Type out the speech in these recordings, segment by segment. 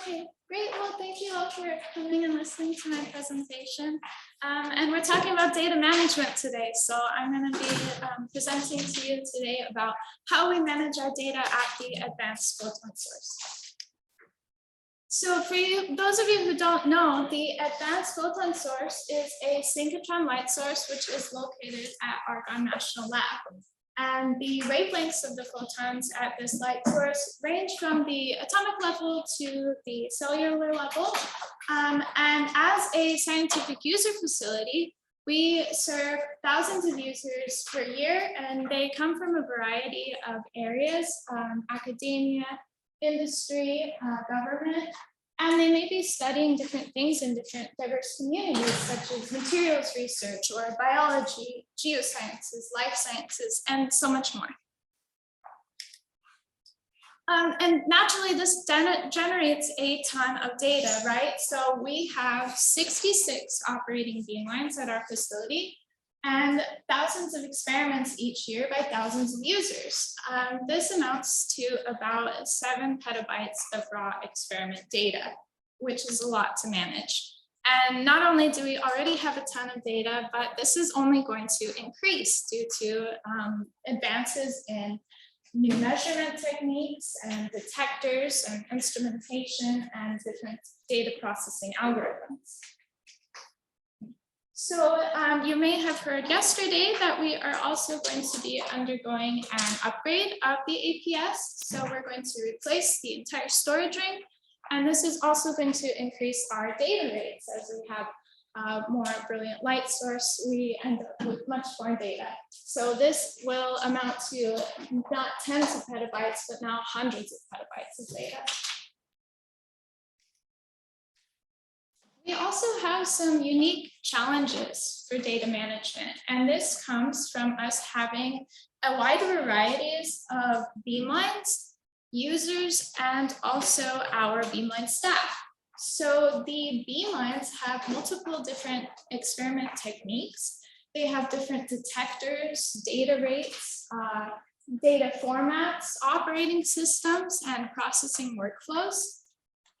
Okay, great. Well, thank you all for coming and listening to my presentation. And we're talking about data management today. So I'm going to be presenting to you today about how we manage our data at the Advanced Photon Source. So for you, those of you who don't know, the Advanced Photon Source is a synchrotron light source, which is located at Argonne National Lab. And the wavelengths of the photons at this light source range from the atomic level to the cellular level. And as a scientific user facility, we serve thousands of users per year, and they come from a variety of areas, academia, industry, government, and they may be studying different things in different diverse communities, such as materials research or biology, geosciences, life sciences, and so much more. And naturally, this generates a ton of data, right? So we have 66 operating beamlines at our facility, and thousands of experiments each year by thousands of users. This amounts to about 7 petabytes of raw experiment data, which is a lot to manage. And not only do we already have a ton of data, but this is only going to increase due to advances in new measurement techniques and detectors and instrumentation and different data processing algorithms. So you may have heard yesterday that we are also going to be undergoing an upgrade of the APS. So we're going to replace the entire storage ring. And this is also going to increase our data rates. As we have more brilliant light source, we end up with much more data. So this will amount to not tens of petabytes, but now hundreds of petabytes of data. We also have some unique challenges for data management, and this comes from us having a wide variety of beamlines, users, and also our beamline staff. So the beamlines have multiple different experiment techniques. They have different detectors, data rates, data formats, operating systems, and processing workflows.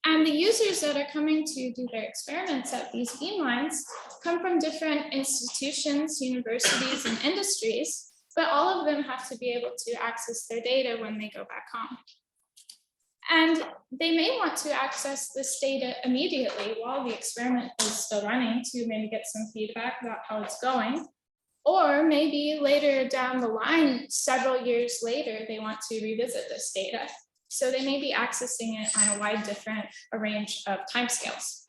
And the users that are coming to do their experiments at these beamlines come from different institutions, universities, and industries, but all of them have to be able to access their data when they go back home. And they may want to access this data immediately while the experiment is still running to maybe get some feedback about how it's going. Or maybe later down the line, several years later, they want to revisit this data. So they may be accessing it on a wide different range of timescales.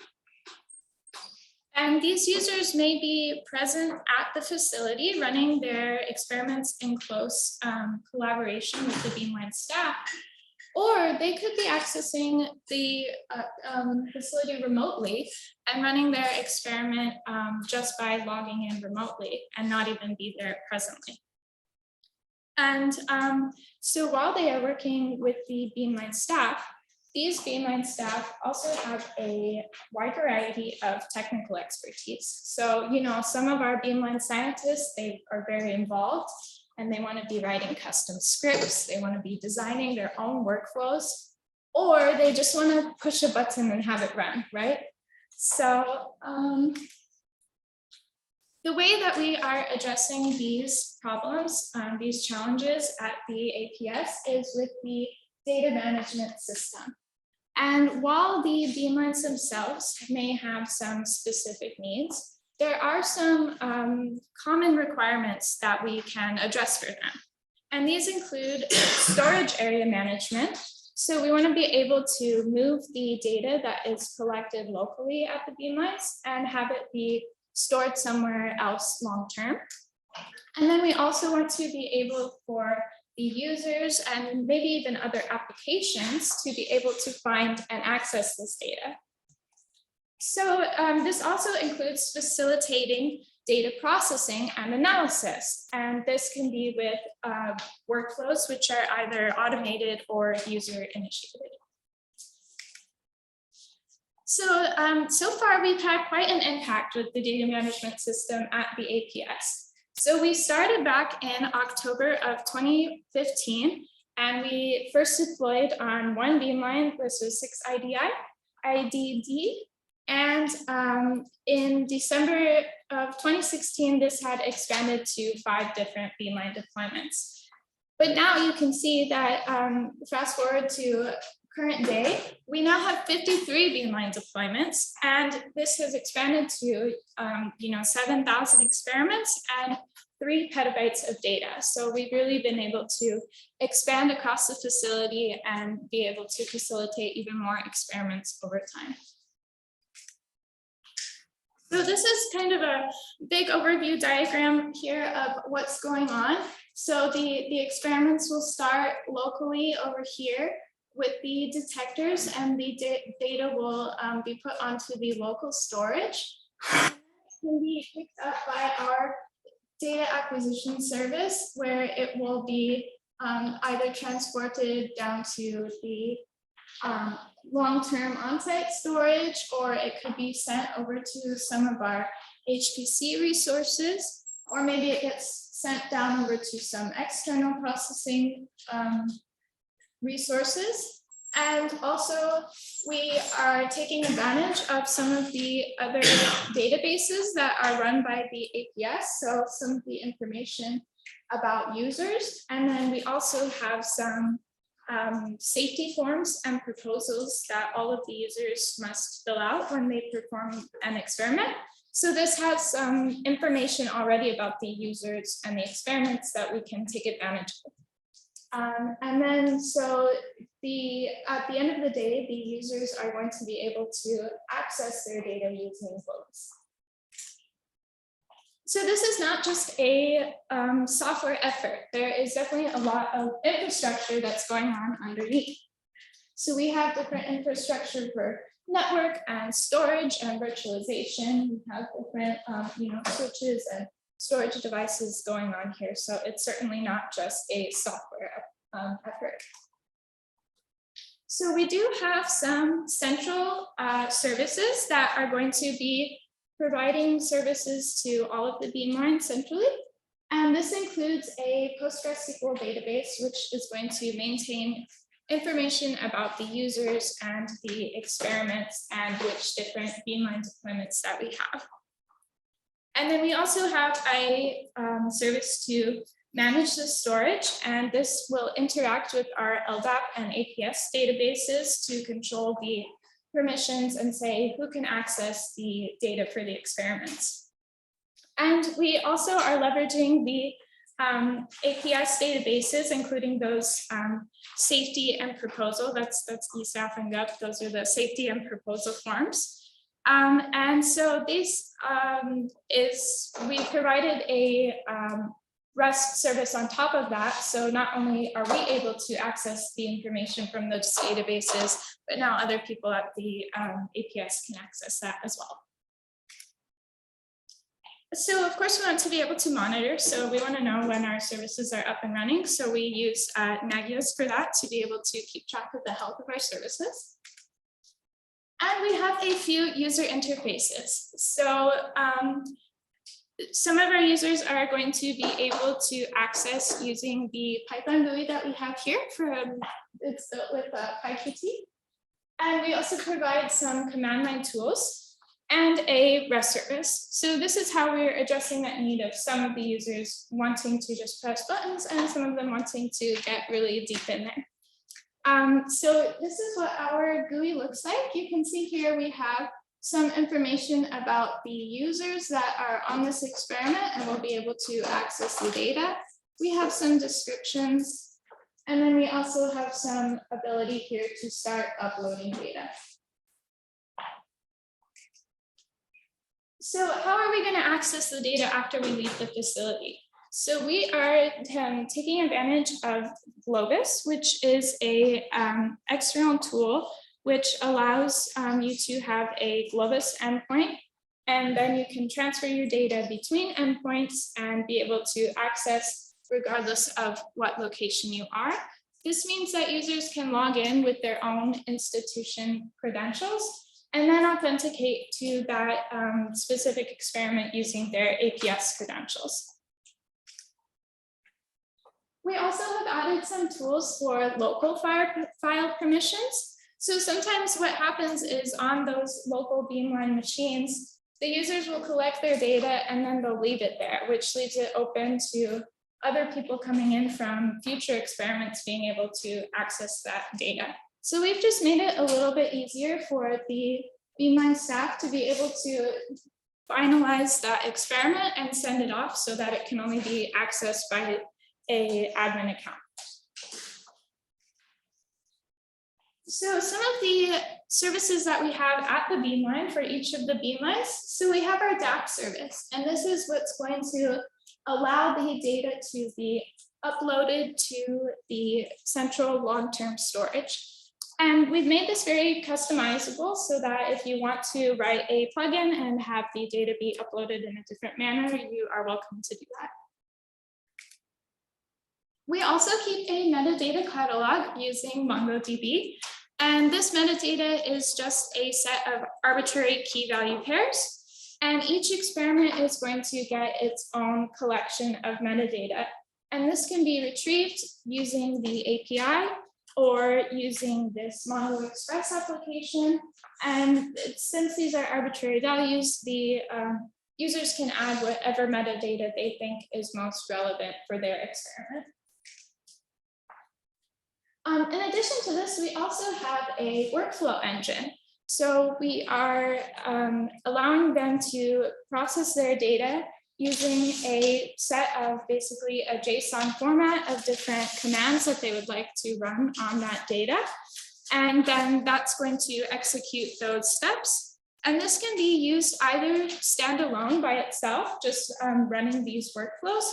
And these users may be present at the facility running their experiments in close collaboration with the beamline staff, or they could be accessing the facility remotely and running their experiment just by logging in remotely and not even be there presently. And so while they are working with the beamline staff, these beamline staff also have a wide variety of technical expertise. So, you know, some of our beamline scientists, they are very involved and they want to be writing custom scripts. They want to be designing their own workflows, or they just want to push a button and have it run, right? So, the way that we are addressing these problems, these challenges at the APS is with the data management system. And while the beamlines themselves may have some specific needs, there are some common requirements that we can address for them. And these include storage area management. So we want to be able to move the data that is collected locally at the beamlines and have it be stored somewhere else long-term. And then we also want to be able for the users and maybe even other applications to be able to find and access this data. So this also includes facilitating data processing and analysis. And this can be with workflows which are either automated or user-initiated. So, so far we've had quite an impact with the data management system at the APS. So we started back in October of 2015, and we first deployed on one beamline. This was 6 IDI, IDD. And in December of 2016, this had expanded to 5 different beamline deployments. But now you can see that fast forward to current day, we now have 53 beamline deployments, and this has expanded to 7,000 experiments and 3 petabytes of data. So we've really been able to expand across the facility and be able to facilitate even more experiments over time. So this is kind of a big overview diagram here of what's going on. So the experiments will start locally over here with the detectors, and the data will be put onto the local storage. It can be picked up by our data acquisition service, where it will be either transported down to the long-term on-site storage, or it could be sent over to some of our HPC resources, or maybe it gets sent down over to some external processing resources. And also we are taking advantage of some of the other databases that are run by the APS, so some of the information about users. And then we also have some safety forms and proposals that all of the users must fill out when they perform an experiment. So this has some information already about the users and the experiments that we can take advantage of. And then so at the end of the day, the users are going to be able to access their data using votes. So this is not just a software effort. There is definitely a lot of infrastructure that's going on underneath. So we have different infrastructure for network and storage and virtualization. We have different switches and storage devices going on here. So it's certainly not just a software effort. So we do have some central services that are going to be providing services to all of the beamlines centrally. And this includes a PostgreSQL database, which is going to maintain information about the users and the experiments and which different beamline deployments that we have. And then we also have a service to manage the storage, and this will interact with our LDAP and APS databases to control the permissions and say who can access the data for the experiments. And we also are leveraging the APS databases, including those safety and proposal, that's eStaff and Gov, those are the safety and proposal forms. And so this we provided a REST service on top of that. So not only are we able to access the information from those databases, but now other people at the APS can access that as well. So of course we want to be able to monitor. So we want to know when our services are up and running. So we use Nagios for that to be able to keep track of the health of our services. And we have a few user interfaces. So some of our users are going to be able to access using the Python GUI that we have here it's built with PyQt. And we also provide some command line tools and a REST service. So this is how we're addressing that need of some of the users wanting to just press buttons and some of them wanting to get really deep in there. So this is what our GUI looks like. You can see here we have some information about the users that are on this experiment and will be able to access the data. We have some descriptions, and then we also have some ability here to start uploading data. So how are we going to access the data after we leave the facility? So we are taking advantage of Globus, which is a external tool which allows you to have a Globus endpoint, and then you can transfer your data between endpoints and be able to access regardless of what location you are. This means that users can log in with their own institution credentials and then authenticate to that specific experiment using their APS credentials. We also have added some tools for local file permissions. So sometimes what happens is on those local beamline machines, the users will collect their data and then they'll leave it there, which leaves it open to other people coming in from future experiments being able to access that data. So we've just made it a little bit easier for the Beamline staff to be able to finalize that experiment and send it off so that it can only be accessed by an admin account. So some of the services that we have at the Beamline for each of the Beamlines. So we have our DAC service, and this is what's going to allow the data to be uploaded to the central long-term storage. And we've made this very customizable so that if you want to write a plugin and have the data be uploaded in a different manner, you are welcome to do that. We also keep a metadata catalog using MongoDB. And this metadata is just a set of arbitrary key value pairs. And each experiment is going to get its own collection of metadata. And this can be retrieved using the API or using this Mongo Express application. And since these are arbitrary values, the users can add whatever metadata they think is most relevant for their experiment. In addition to this, we also have a workflow engine. So we are allowing them to process their data using a set of basically a JSON format of different commands that they would like to run on that data. And then that's going to execute those steps. And this can be used either standalone by itself, just running these workflows,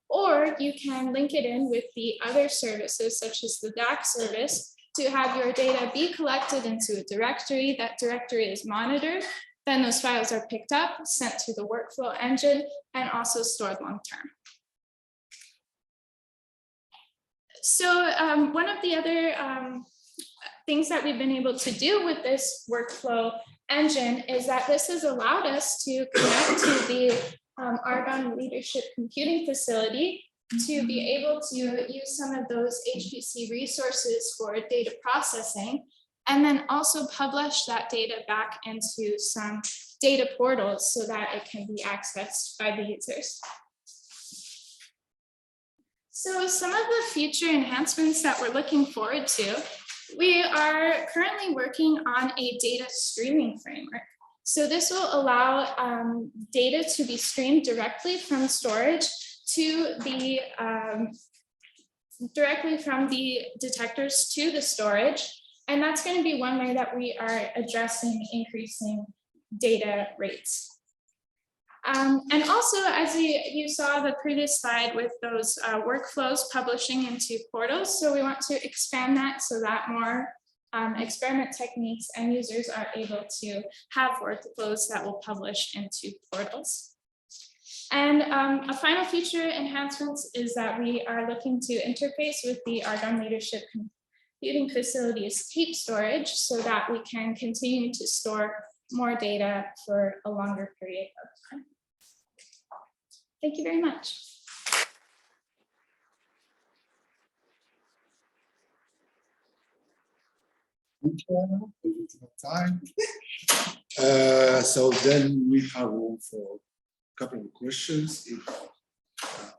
or you can link it in with the other services, such as the DAC service, to have your data be collected into a directory. That directory is monitored. Then those files are picked up, sent to the workflow engine, and also stored long-term. So one of the other things that we've been able to do with this workflow engine is that this has allowed us to connect to the Argonne Leadership Computing Facility to be able to use some of those HPC resources for data processing, and then also publish that data back into some data portals so that it can be accessed by the users. So some of the future enhancements that we're looking forward to, we are currently working on a data streaming framework. So this will allow data to be streamed directly from storage to the directly from the detectors to the storage. And that's going to be one way that we are addressing increasing data rates. And also, as you saw the previous slide with those workflows publishing into portals, so we want to expand that so that more experiment techniques and users are able to have workflows that will publish into portals. And a final feature enhancements is that we are looking to interface with the Argonne Leadership Computing Facility's heap storage so that we can continue to store more data for a longer period of time. Thank you very much. Thank you. Time. So then we have room for a couple of questions. If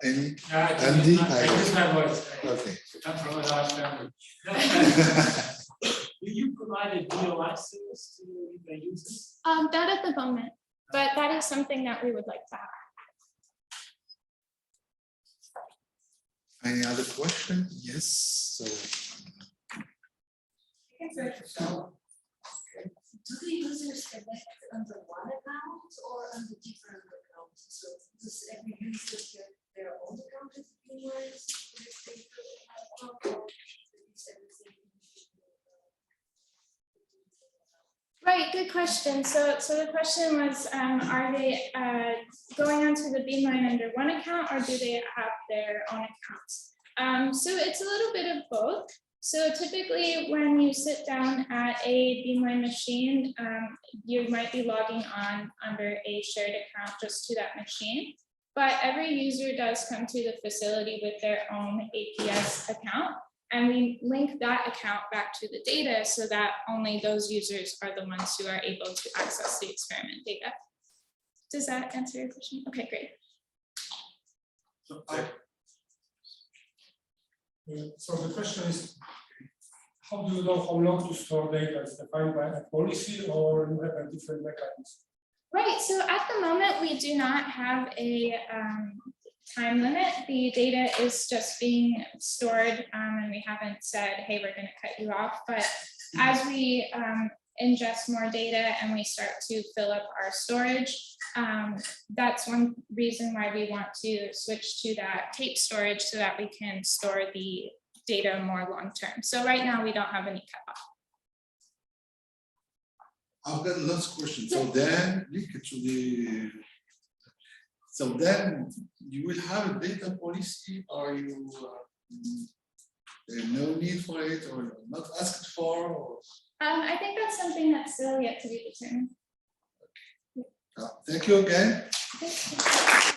any, Andy, I use my voice. Okay. I'm from a large family. Do you provide a DOI service to the users? Not at the moment, but that is something that we would like to have. Any other question? Yes. So. Do the users connect under one account or under different accounts? So does every user get their own account as Beamlines? Right, good question. So the question was, are they going onto the Beamline under one account, or do they have their own accounts? So it's a little bit of both. So typically when you sit down at a Beamline machine, you might be logging on under a shared account just to that machine. But every user does come to the facility with their own APS account. And we link that account back to the data so that only those users are the ones who are able to access the experiment data. Does that answer your question? Okay, great. So the question is, how do you know how long to store data? Is defined by a policy or you have a different mechanism? Right, so at the moment, we do not have a time limit. The data is just being stored and we haven't said, hey, we're gonna cut you off. But as we ingest more data and we start to fill up our storage, that's one reason why we want to switch to that tape storage so that we can store the data more long-term. So right now we don't have any cutoff. I've got last question. So then link it to the. So then you will have a data policy, or you no need for it, or not asked for, or. I think that's something that's still yet to be determined. Thank you again. Okay.